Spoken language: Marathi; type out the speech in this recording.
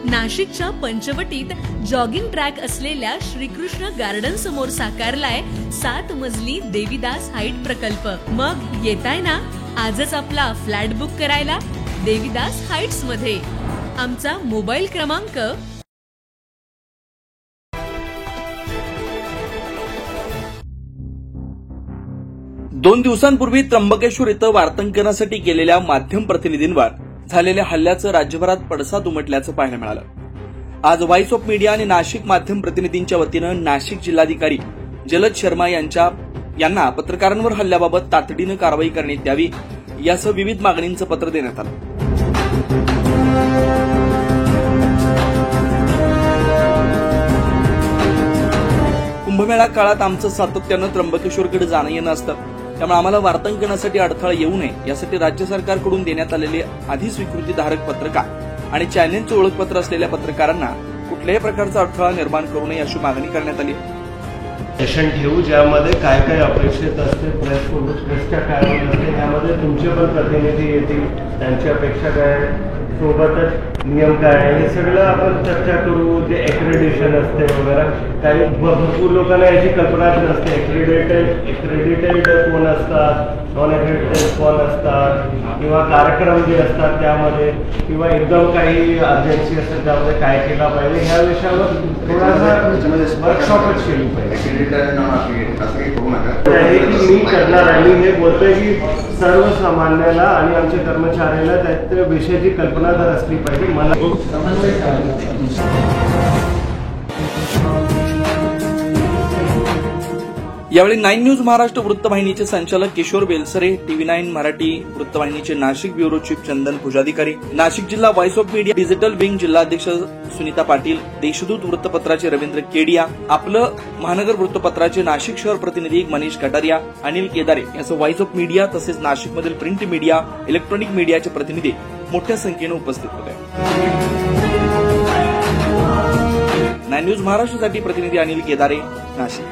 नाशिकच्या पंचवटीत जॉगिंग ट्रॅक असलेल्या श्रीकृष्ण गार्डन समोर साकारलाय 7 मजली देवीदास हाईट प्रकल्प। मग येताय ना आजच आपला फ्लॅट बुक करायला देवीदास हाईट्स मध्ये। आमचा मोबाईल क्रमांक 2 दिवसांपूर्वी त्र्यंबकेश्वर इथं वार्तांकनासाठी गेलेल्या माध्यम प्रतिनिधींवर झालेल्या हल्ल्याचं राज्यभरात पडसाद उमटल्याचं पाहायला मिळालं। आज व्हॉइस ऑफ मीडिया आणि नाशिक माध्यम प्रतिनिधींच्या वतीनं नाशिक जिल्हाधिकारी जलद शर्मा यांना पत्रकारांवर हल्ल्याबाबत तातडीनं कारवाई करण्यात यावी यासह विविध मागणींचं पत्र देण्यात आलं। कुंभमेळा काळात आमचं सातत्यानं त्र्यंबकेश्वरकडे जाणं येणं असतं, त्यामुळे आम्हाला वार्तांकनासाठी अडथळा येऊ नये यासाठी राज्य सरकारकडून देण्यात आलेले अधिस्वीकृतीधारक पत्रकार आणि चॅनेलचे ओळखपत्र असलेल्या पत्रकारांना कुठल्याही प्रकारचा अडथळा निर्माण करू नये अशी मागणी करण्यात आली। सेशन ठेवू ज्यामध्ये काय काय अपेक्षित असते, प्रेसच्या काय असते, यामध्ये तुमचे पण प्रतिनिधी येतील, त्यांची अपेक्षा काय, सोबतच नियम काय आहे, हे सगळं आपण चर्चा करू। जे एक्रेडिशन असते वगैरे काही भरपूर लोकांना याची कल्पनाच नसते। एक्रेडिटेड कोण असतात, नॉन एक्रेडिटेड कोण असतात, किंवा कार्यक्रम जे असतात त्यामध्ये, किंवा एकदम काही अर्जन्सी असते त्यामध्ये काय केला पाहिजे, ह्या विषयावर थोडासा वर्कशॉपच केली पाहिजे। मी करणार आहे, मी हे बोलतोय की सर्वसामान्याला आणि आमच्या कर्मचाऱ्याला त्या विषयाची कल्पना तर असली पाहिजे। मला यावेळी 9 न्यूज महाराष्ट्र वृत्तवाहिनीचे संचालक किशोर बेलसरे, TV9 मराठी वृत्तवाहिनीचे नाशिक ब्युरो चीफ चंदन पुजाधिकारी, नाशिक जिल्हा voice of media digital wing जिल्हाध्यक्ष सुनीता पाटील, देशदूत वृत्तपत्राचे रवींद्र केडिया, आपलं महानगर वृत्तपत्राचे नाशिक शहर प्रतिनिधी मनीष कटारिया, अनिल केदारे यांचं व्हॉइस ऑफ मीडिया तसेच नाशिकमधील प्रिंट मीडिया, इलेक्ट्रॉनिक मीडियाचे प्रतिनिधी मोठ्या संख्येने उपस्थित होते। 9 न्यूज महाराष्ट्रासाठी प्रतिनिधी अनिल केदारे, नाशिक।